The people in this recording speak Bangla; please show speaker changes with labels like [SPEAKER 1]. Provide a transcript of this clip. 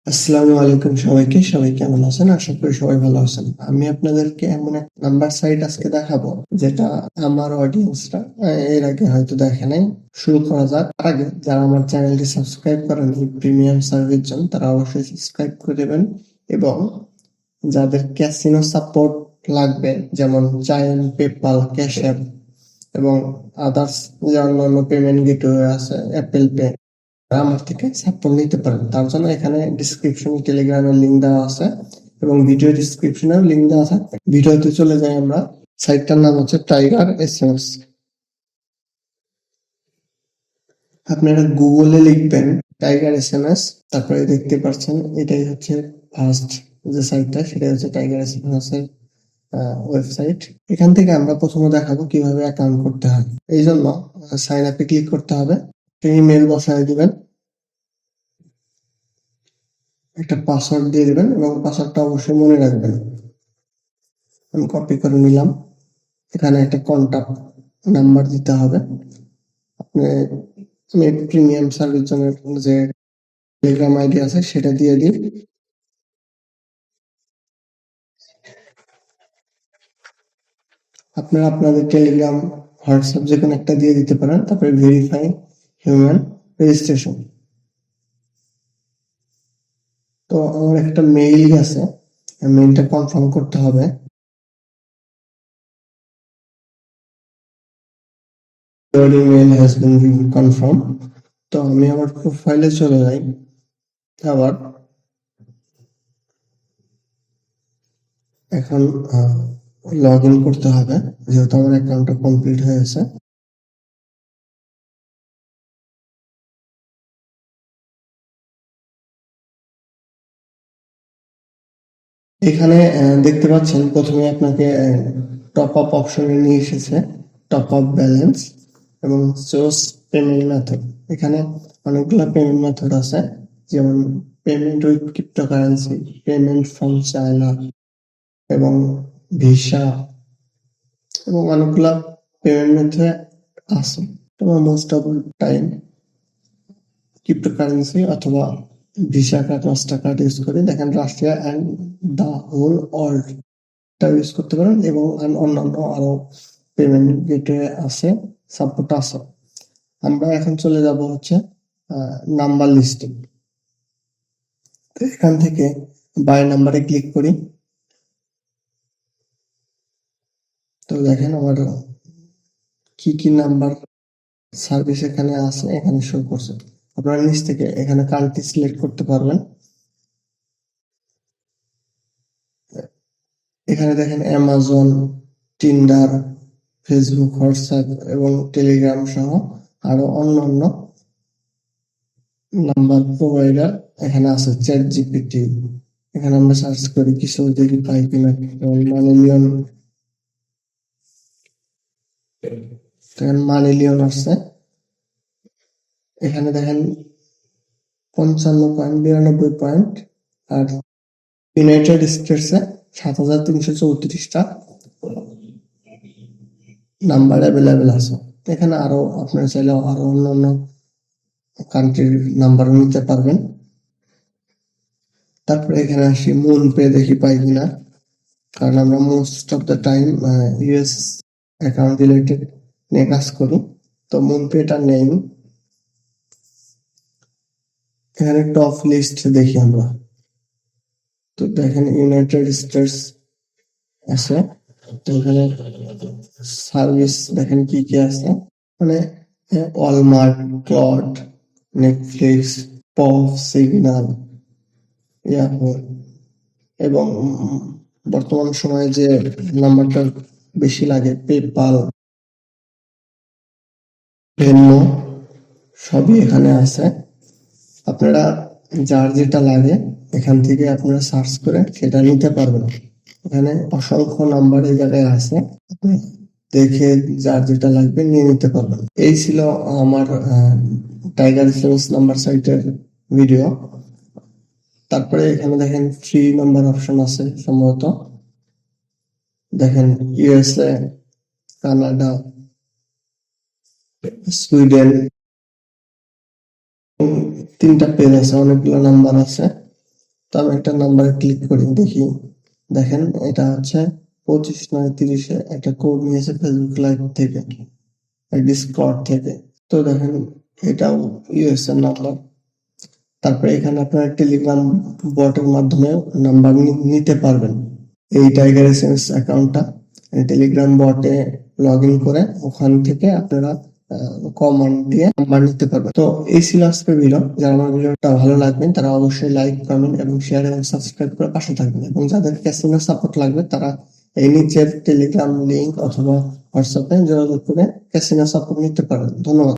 [SPEAKER 1] আসসালামু আলাইকুম সবাইকে। সবাই কেমন আছেন? আশা করি সবাই ভালো আছেন। আমি আপনাদেরকে এমন এক নাম্বার সাইট আজকে দেখাবো যেটা আমার অডিয়েন্সরা এর আগে হয়তো দেখে নাই। শুরু করা যাক। তার আগে যারা আমার চ্যানেলটি সাবস্ক্রাইব করেননি প্রিমিয়াম সার্ভিস জন্য তারা অবশ্যই সাবস্ক্রাইব করে দেবেন এবং যাদের ক্যাসিনো সাপোর্ট লাগবে যেমন চাইন, পেপ্যাল, ক্যাশ অ্যাপ এবং আদার্স যে অন্যান্য পেমেন্ট গেটওয়ে আছে অ্যাপেল পে আমার থেকে সাপোর্ট নিতে পারেন। তার জন্য এখানে ডিসক্রিপশনে টেলিগ্রামের লিঙ্ক দেওয়া আছে এবং ভিডিও ডিসক্রিপশনেও লিঙ্ক দেওয়া থাকবে। ভিডিওতে চলে যাই আমরা। সাইটটার নাম হচ্ছে টাইগার এসএমএস। আপনারা গুগলে লিখবেন টাইগার এসএমএস, তারপরে দেখতে পাচ্ছেন এটাই হচ্ছে ফার্স্ট যে সাইটটা, সেটা হচ্ছে টাইগার এসএমএস এর ওয়েবসাইট। এখান থেকে আমরা প্রথমে দেখাবো কিভাবে অ্যাকাউন্ট করতে হয়। এই জন্য সাইন আপে ক্লিক করতে হবে। ইমেল বসায় দিবেন, একটা পাসওয়ার্ড দিয়ে দিবেন এবং পাসওয়ার্ডটা অবশ্যই মনে রাখবেন। আমি কপি করে নিলাম। এখানে একটা কন্টাক্ট নাম্বার দিতে হবে। আপনি নেট প্রিমিয়াম সার্ভিস জন্য যে টেলিগ্রাম আইডি আছে সেটা দিয়ে দিন। আপনারা আপনাদের টেলিগ্রাম, হোয়াটসঅ্যাপ যে কোনো একটা দিয়ে দিতে পারেন। তারপরে ভেরিফাই হিউম্যান রেজিস্ট্রেশন। তো আমার একটা মেইল গেছে, মেইলটা কনফার্ম করতে হবে। Your email has been confirmed. তো আমি আমার প্রোফাইলে চলে যাই। আবার এখন লগ ইন করতে হবে যেহেতু আমার অ্যাকাউন্টটা কমপ্লিট হয়েছে। এখানে দেখতে পাচ্ছেন প্রথমে আপনাকে টপ আপ অপশনে নিয়ে এসেছে, টপ আপ ব্যালেন্স এবং সোর্স পেমেন্ট মেথড। এখানে অনেকগুলো পেমেন্ট মেথড আছে, যেমন payment with cryptocurrency, payment from China এবং ভিসা এবং অনেকগুলা পেমেন্ট মেথড আছে। তোমার মোস্ট অফ টাইম ক্রিপ্টোকারেন্সি অথবা Visa card, master card use করে দেখেন Russia and the whole world টা ইউজ করতে পারেন এবং অন্যান্য আরো পেমেন্ট গেটওয়ে আছে, সাপোর্ট আছে। আমরা এখন চলে যাব হচ্ছে নাম্বার লিস্টিং। তো এখান থেকে বাই নাম্বারে ক্লিক করি। তো দেখেন আমার কি কি নাম্বার সার্ভিস এখানে আছে, এখানে শো করছে। আপনারা নিচ থেকে এখানে কান্ট্রি সিলেক্ট করতে পারবেন। এখানে দেখেন অ্যামাজন, টিন্ডার, ফেসবুক, হোয়াটসঅ্যাপ এবং টেলিগ্রাম সহ আরো অন্যান্য নাম্বার প্রোভাইডার এখানে আছে। চ্যাট জিপিটি, এখানে আমরা সার্চ করি কিছু দেখি পাই কিনা। মানি লিওন, দেখেন মানি লিওন আসছে। এখানে দেখেন 55.92 আর ইউনাইটেড স্টেটসে 7,334টা নাম্বার অ্যাভেলেবেল আছে। এখানে আরো আপনারা চাইলে আরো অন্যান্য কান্ট্রির নাম্বারও নিতে পারবেন। তারপরে এখানে আসি মুন পে, দেখি পাই কিনা, কারণ আমরা most of the time US account related নিয়ে কাজ করি। তো মুন পেটা নেই। এখানে টপ লিস্ট দেখি আমরা। তো দেখেন ইউনাইটেড স্টেটস আছে। তো এখানে সার্ভিস দেখেন কি কি আছে, মানে Walmart, Claude, Netflix, pop, Signal, Yahoo এবং বর্তমান সময়ে যে নাম্বারটা বেশি লাগে পেপাল, ভেন্যু সবই এখানে আছে। আপনারা যার যেটা লাগে এখান থেকে আপনারা সার্চ করে সেটা নিতে পারবেন। এখানে অসংখ্য নাম্বার এই জায়গায় আছে, আপনি দেখে যার যেটা লাগবে নিয়ে নিতে পারবেন। এই ছিল আমার টাইগার সেলস নাম্বার সাইটের ভিডিও। তারপরে এখানে দেখেন ফ্রি নাম্বার অপশন আছে সম্ভবত। দেখেন ইউএসএ, কানাডা, সুইডেন, 3টা পেজ আছে, অনেকগুলো নাম্বার আছে। আমি একটা নাম্বারে ক্লিক করি, দেখি। দেখেন এটা হচ্ছে 25/9/30 একটা কোড নিয়েছে ফেসবুক লাইভ থেকে, ডিসকর্ড থেকে। তো দেখেন এটাও ইউএস এর নাম্বার। তারপরে এখানে আপনারা টেলিগ্রাম বটের মাধ্যমে নাম্বার নিতে পারবেন। এই টাইগার এসএমএস অ্যাকাউন্টটা টেলিগ্রাম বটে লগ ইন করে ওখান থেকে আপনারা কমান্ড দিয়ে নাম্বার নিতে পারবেন। তো এই ছিল আজকের ভিডিও। যারা আমার ভিডিওটা ভালো লাগবেন তারা অবশ্যই লাইক, কমেন্ট এবং শেয়ার এবং সাবস্ক্রাইব করে পাশে থাকবেন, এবং যাদের ক্যাসিনো সাপোর্ট লাগবে তারা এই নিচের টেলিগ্রাম লিংক অথবা হোয়াটসঅ্যাপে যোগাযোগ করে ক্যাসিনো সাপোর্ট নিতে পারেন। ধন্যবাদ।